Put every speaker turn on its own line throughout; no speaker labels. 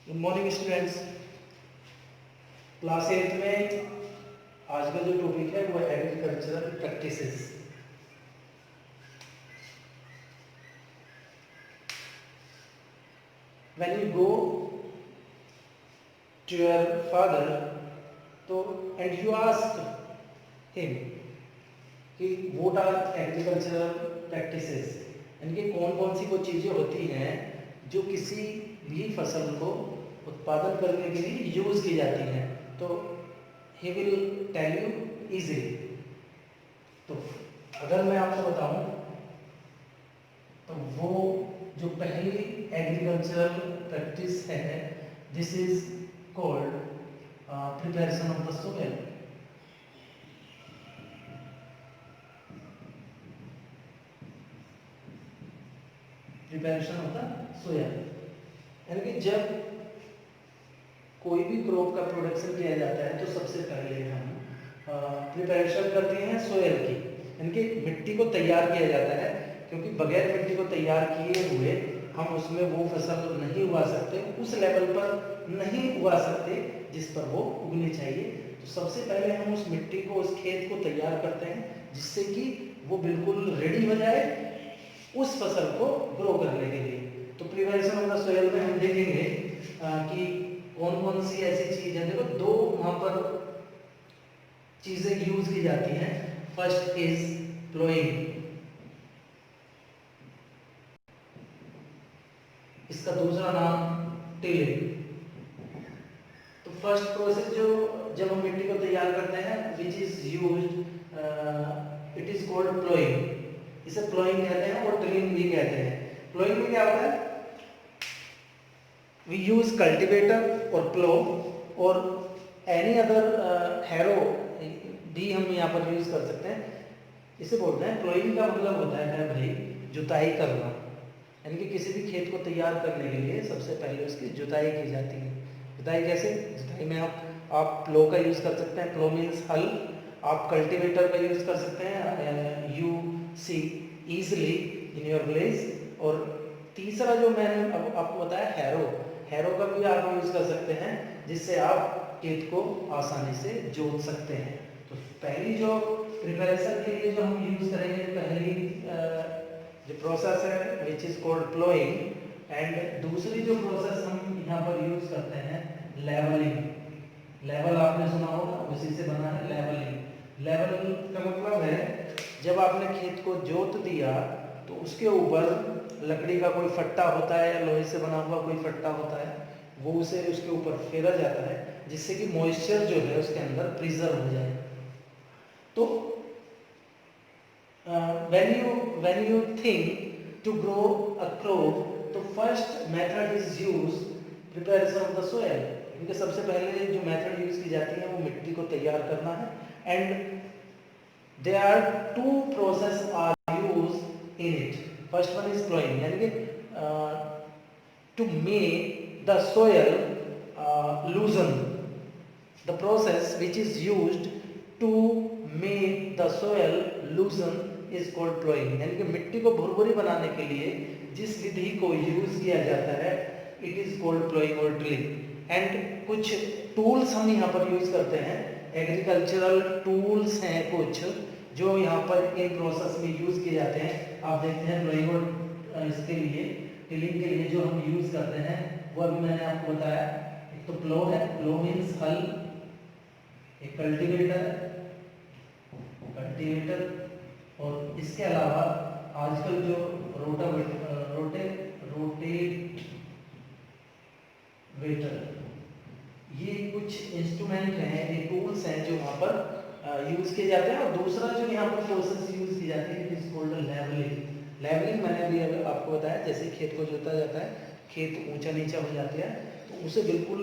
Good morning students. Class 8 में आज का जो टॉपिक है वो agricultural practices. When you go to your father तो एंड यू आस्क हिम कि व्हाट आर एग्रीकल्चरल प्रैक्टिसेस, यानी कि कौन कौन सी वो चीज़ें होती हैं जो किसी भी फसल को उत्पादन करने के लिए यूज़ की जाती हैं, तो he will tell you easily. तो अगर मैं आपको बताऊं तो वो जो पहली एग्रीकल्चरल प्रैक्टिस है, this is called preparation of the soil. Preparation of the soil, यानी कि जब कोई भी क्रॉप का प्रोडक्शन किया जाता है तो सबसे पहले हम प्रिपरेशन करते हैं सोयल की, यानी कि मिट्टी को तैयार किया जाता है, क्योंकि बगैर मिट्टी को तैयार किए हुए हम उसमें वो फसल नहीं उगा सकते, उस लेवल पर नहीं उगा सकते जिस पर वो उगनी चाहिए। तो सबसे पहले हम उस मिट्टी को, उस खेत को तैयार करते हैं जिससे कि वो बिल्कुल रेडी हो जाए उस फसल को ग्रो करने के लिए। तो प्रिपरेशन ऑफ द सोइल में हम देखेंगे कि कौन कौन सी ऐसी चीज है। देखो दो वहां पर चीजें यूज की जाती हैं। फर्स्ट इज प्लोइंग, इसका दूसरा नाम टिलिंग। तो फर्स्ट प्रोसेस जो जब हम मिट्टी को तैयार करते हैं विच is used, it is called ploughing. इसे प्लोइंग कहते हैं और टिलिंग भी कहते हैं। प्लोइंग में क्या होता है, वी यूज कल्टीवेटर और प्लो और एनी अदर हैरो भी हम यहाँ पर यूज कर सकते हैं। इसे बोलते हैं प्लोइंग का मतलब होता है भाई जुताई करना, यानी कि किसी भी खेत को तैयार करने के लिए सबसे पहले उसकी जुताई की जाती है। जुताई कैसे? जुताई में आप प्लो का यूज कर सकते हैं, प्लो मीन्स हल। आप कल्टीवेटर का यूज कर सकते हैं, you see easily in your village. और तीसरा जो मैंने अब आपको बताया हैरो, हैरो का भी आप यूज कर सकते हैं जिससे आप खेत को आसानी से जोत सकते हैं। तो पहली जो प्रिपरेशन के लिए जो हम यूज करेंगे, पहली जो प्रोसेस है which is called ploughing, and दूसरी जो प्रोसेस हम यहाँ पर यूज करते हैं लेवलिंग। लेवल आपने सुना होगा, उसी से बना है लेवलिंग। लेवल का मतलब है जब आपने खेत को जोत दिया तो उसके ऊपर लकड़ी का कोई फट्टा होता है या लोहे से बना हुआ कोई फट्टा होता है, वो उसे उसके ऊपर फेरा जाता है जिससे कि मॉइस्चर जो है उसके अंदर प्रिजर्व हो जाए। तो when you think to grow a crop, तो first method is use preparation of the soil, क्योंकि सबसे पहले जो मेथड यूज की जाती है वो मिट्टी को तैयार करना है। And there are two process are use in it. First one is ploughing, यानी कि to make the soil loosen. The process which is used to make the soil loosen is called ploughing, यानी कि मिट्टी को भुरभुरी बनाने के लिए जिस विधि को यूज किया जाता है इट इज कॉल्ड प्लोइंग और ड्रिलिंग। एंड कुछ टूल्स हम यहाँ पर यूज करते हैं, एग्रीकल्चरल टूल्स हैं कुछ जो यहाँ पर इन प्रोसेस में यूज किए जाते हैं। आप देखते हैं प्लोइंग और इसके लिए, टिलिंग के लिए जो हम यूज करते हैं वो अभी मैंने आपको बताया। एक तो प्लो है, प्लो मीन्स हल, एक कल्टीवेटर और इसके अलावा आजकल जो रोटेवेटर, ये कुछ इंस्ट्रूमेंट हैं, ये टूल्स हैं जो वहाँ पर यूज किए जाते हैं। और दूसरा जो यहाँ पर प्रोसेस यूज की जाती है it is called levelling. Levelling मैंने अभी आपको बताया, जैसे खेत को जोता जाता है, खेत ऊंचा नीचा हो जाता है तो उसे बिल्कुल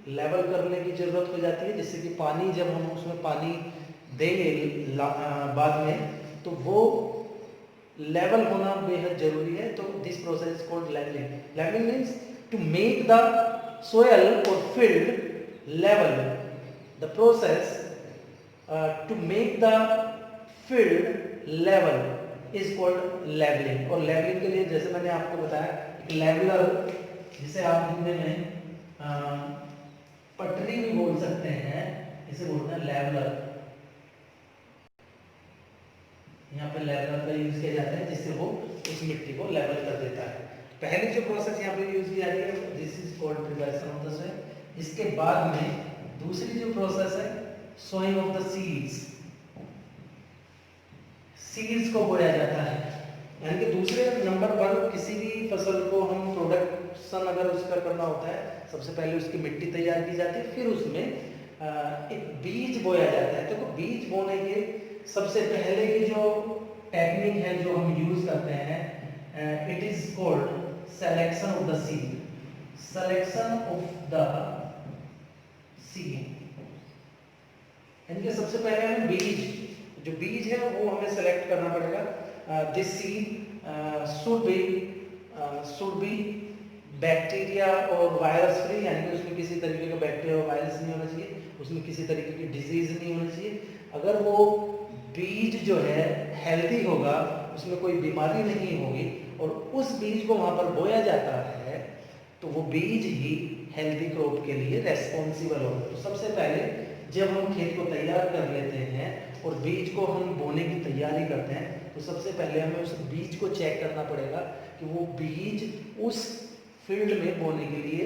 लेवल करने की ज़रूरत हो जाती है, जिससे कि पानी जब हम उसमें पानी देंगे बाद में तो वो लेवल होना बेहद जरूरी है। तो this process is called levelling. Levelling means to make the soil और field level. The process to make the field level is called levelling. और लेवलिंग के लिए जैसे मैंने आपको बताया एक लेवलर, जिसे आप हिंदी में पटरी भी बोल सकते हैं, इसे बोलते हैं लेवलर। यहाँ पे लेवलर का यूज किया जाता है जिससे वो उस मिट्टी को लेवल कर देता है। पहली जो प्रोसेस यहाँ पे यूज की जाती है this is called preparation of the soil. इसके बाद में दूसरी जो प्रोसेस है sowing of the seeds, seeds को बोया जाता है। यानी कि दूसरे नंबर पर किसी भी फसल को हम प्रोडक्शन अगर उसका करना होता है, सबसे पहले उसकी मिट्टी तैयार की जाती है, फिर उसमें एक बीज बोया जाता है। तो बीज बोने के सबसे पहले की जो टेक्निक है जो हम यूज करते हैं, it is called selection of the seed, selection of the seed. यानी कि सबसे पहले हमें बीज, जो बीज है वो हमें सेलेक्ट करना पड़ेगा। This seed should be bacteria और वायरस फ्री, यानी कि उसमें किसी तरीके का बैक्टीरिया और वायरस नहीं होना चाहिए, उसमें किसी तरीके की डिजीज नहीं होनी चाहिए। अगर वो बीज जो है हेल्दी होगा, उसमें कोई बीमारी नहीं होगी और उस बीज को वहाँ पर बोया जाता है, तो वो बीज ही हेल्दी क्रॉप के लिए रेस्पॉन्सिबल होगा। तो सबसे पहले जब हम खेत को तैयार कर लेते हैं और बीज को हम बोने की तैयारी करते हैं, तो सबसे पहले हमें उस बीज को चेक करना पड़ेगा कि वो बीज उस फील्ड में बोने के लिए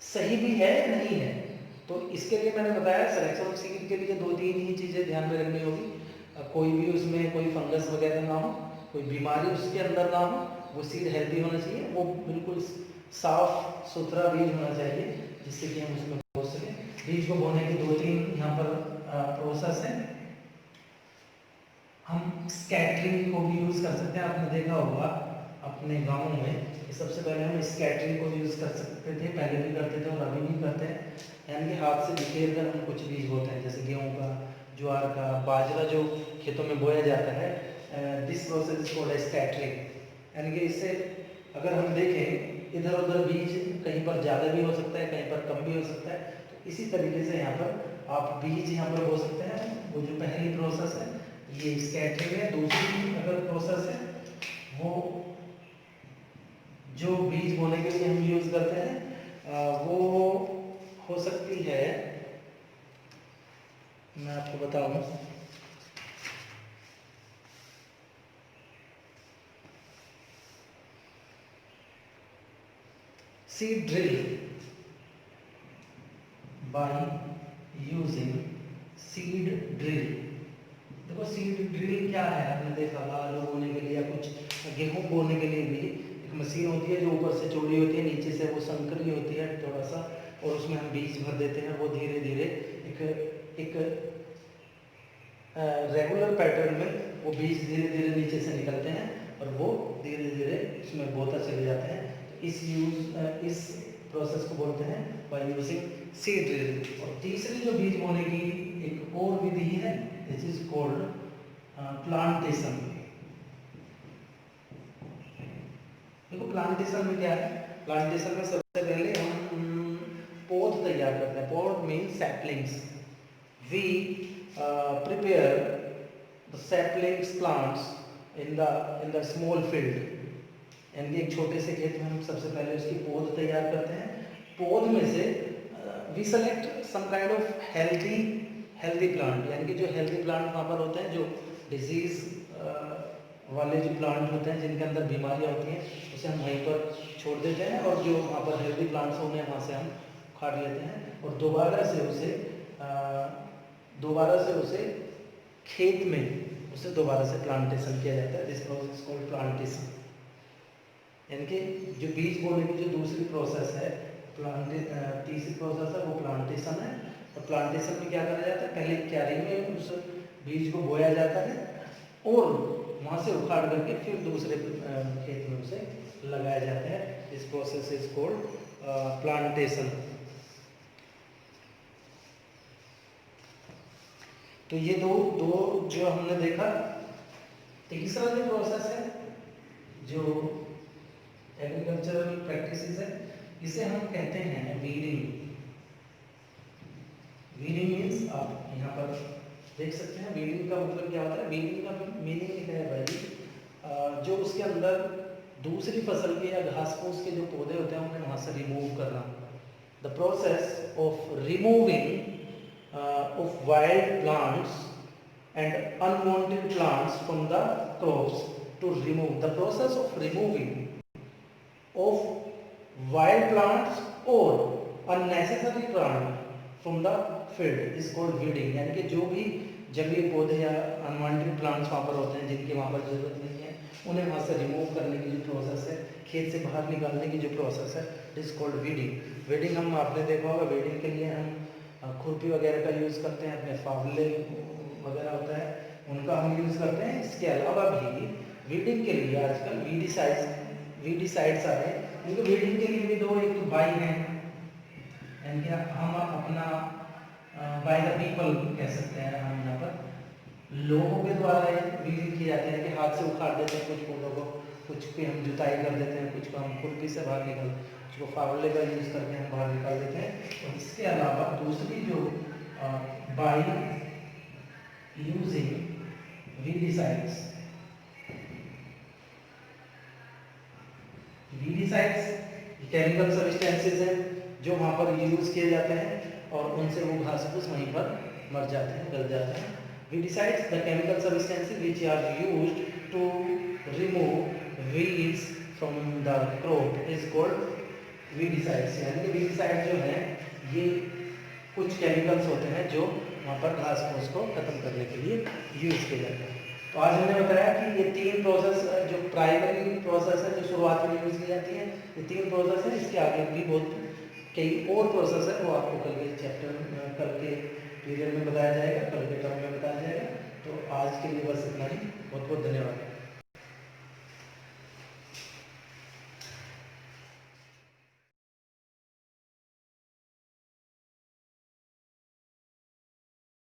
सही भी है नहीं है। तो इसके लिए मैंने बताया सिलेक्शन ऑफ सीड के लिए 2-3 ही चीज़ें ध्यान में रखनी होगी। कोई भी उसमें कोई फंगस वगैरह ना हो, कोई बीमारी उसके अंदर ना हो, वो सीड हेल्दी होना चाहिए, वो बिल्कुल साफ सुथरा बीज होना चाहिए जिससे कि हम उसमें बो सकें। बीज को बोने के 2-3 यहाँ पर प्रोसेस है। हम स्कैटरिंग को भी यूज़ कर सकते हैं, आपने देखा होगा अपने गाँव में सबसे पहले हम स्कैटरिंग को यूज़ कर सकते थे, पहले भी करते थे और अभी भी करते हैं। यानी कि हाथ से बिखेर कर हम कुछ बीज बोते हैं, जैसे गेहूँ का, ज्वार का, बाजरा जो खेतों में बोया जाता है, this process is called scattering. यानी कि इससे अगर हम देखें इधर उधर बीज कहीं पर ज़्यादा भी हो सकता है, कहीं पर कम भी हो सकता है, तो इसी तरीके से यहाँ पर आप बीज यहाँ पर बो सकते हैं। वो जो पहली प्रोसेस है ये स्कैटरिंग है। दूसरी अगर प्रोसेस है वो जो बीज बोने के लिए हम यूज करते हैं वो हो सकती है, मैं आपको बताऊं, seed drill, by using seed drill. देखो सीड ड्रिल क्या है, आपने देखा आलू बोने के लिए या कुछ गेहूं बोने के लिए भी एक मशीन होती है जो ऊपर से चौड़ी होती है, नीचे से वो संकरी होती है थोड़ा सा, और उसमें हम बीज भर देते हैं। वो धीरे धीरे एक रेगुलर पैटर्न में वो बीज धीरे धीरे नीचे से निकलते हैं और वो धीरे धीरे उसमें बोता चले जाते हैं। तो इस प्रोसेस को बोलते हैं बाय यूजिंग सीड ड्रिल। और तीसरी जो बीज बोने की एक और विधि है, दिस इज कॉल्ड प्लांटेशन। देखो प्लांटेशन में क्या है, प्लांटेशन में सबसे पहले हम पौध तैयार करते हैं। पौध means saplings. We prepare the saplings plants in the small field। यानी एक छोटे से खेत में हम सबसे पहले उसकी पौध तैयार करते हैं। पौध में से we select some kind of healthy plant, यानी कि जो हेल्दी प्लांट वहाँ पर होते हैं, जो डिजीज वाले जो प्लांट होते हैं जिनके अंदर बीमारियाँ होती हैं, उसे हम वहीं पर छोड़ देते हैं और जो वहाँ पर हेल्दी प्लांट्स होंगे वहाँ से हम उखाड़ लेते हैं और दोबारा से उसे खेत में उसे दोबारा से प्लांटेशन किया जाता है। This process called plantation. यानी कि जो बीज बोने की जो दूसरी प्रोसेस है, तीसरी प्रोसेस है वो प्लांटेशन है। और प्लांटेशन में क्या करा जाता है, पहले क्यारी में उस बीज को बोया जाता है और वहाँ से उखाड़ करके फिर दूसरे खेत में उसे लगाया जाता है। This process is called plantation. तो ये दो जो हमने देखा। तीसरा जो प्रोसेस है जो एग्रीकल्चरल प्रैक्टिसेस है, इसे हम कहते हैं वीडिंग। वीडिंग मीन्स आप यहाँ पर देख सकते हैं वीडिंग का मतलब क्या होता है। वीडिंग का मीनिंग है भाई जो उसके अंदर दूसरी फसल के या घास फूस के जो पौधे होते हैं उन्हें वहाँ से रिमूव करना। The process of removing of wild plants and unwanted plants from the crops. To remove, the process of removing of wild plants or unnecessary plant from the field is called weeding। यानी कि जो भी जंगली पौधे या unwanted plants वहाँ पर होते हैं जिनकी वहाँ पर जरूरत नहीं है उन्हें वहाँ से रिमूव करने की जो प्रोसेस है, खेत से बाहर निकालने की जो प्रोसेस है, इज कॉल्ड वीडिंग। वीडिंग हम आपने देखा होगा, वीडिंग के लिए हम खुरपी वगैरह का यूज़ करते हैं, अपने फावले वगैरह होता है उनका हम यूज़ करते हैं। इसके अलावा भी वीडिंग के लिए आजकल वीडीसाइड्स आ रहे हैं, क्योंकि वीडिंग के लिए भी दो, एक तो बाई है यानी कि हम अपना बाय द पीपल कह सकते हैं, हम यहाँ पर लोगों के द्वारा वीडिंग की जाती है कि हाथ से उखाड़ देते हैं कुछ पौधों को, कुछ की हम जुताई कर देते हैं, कुछ को हम खुरपी से बाहर निकाल, कुछ को फावले का यूज़ करके हम बाहर निकाल देते हैं। और इसके अलावा दूसरी जो by using weedicides chemical substances हैं जो वहाँ पर यूज़ किए जाते हैं और उनसे वो घास फूस वहीं पर मर जाते हैं, गल जाते हैं। Weedicides the chemical substances which are used to remove weeds from the crop is called weedicides. यानी कि वीडीसाइड जो है ये कुछ केमिकल्स होते हैं जो वहाँ पर घास फूस को खत्म करने के लिए यूज़ किए जाते हैं। तो आज हमने बताया कि ये तीन प्रोसेस जो प्राइमरी प्रोसेस है जो शुरुआत में यूज़ की जाती है, ये तीन प्रोसेस है। इसके आगे भी बहुत कई और प्रोसेस है, वो आपको कल के चैप्टर कल के पीरियड में बताया जाएगा, कल के टर्म में बताया जाएगा। तो आज के लिए बस इतना ही। बहुत बहुत धन्यवाद।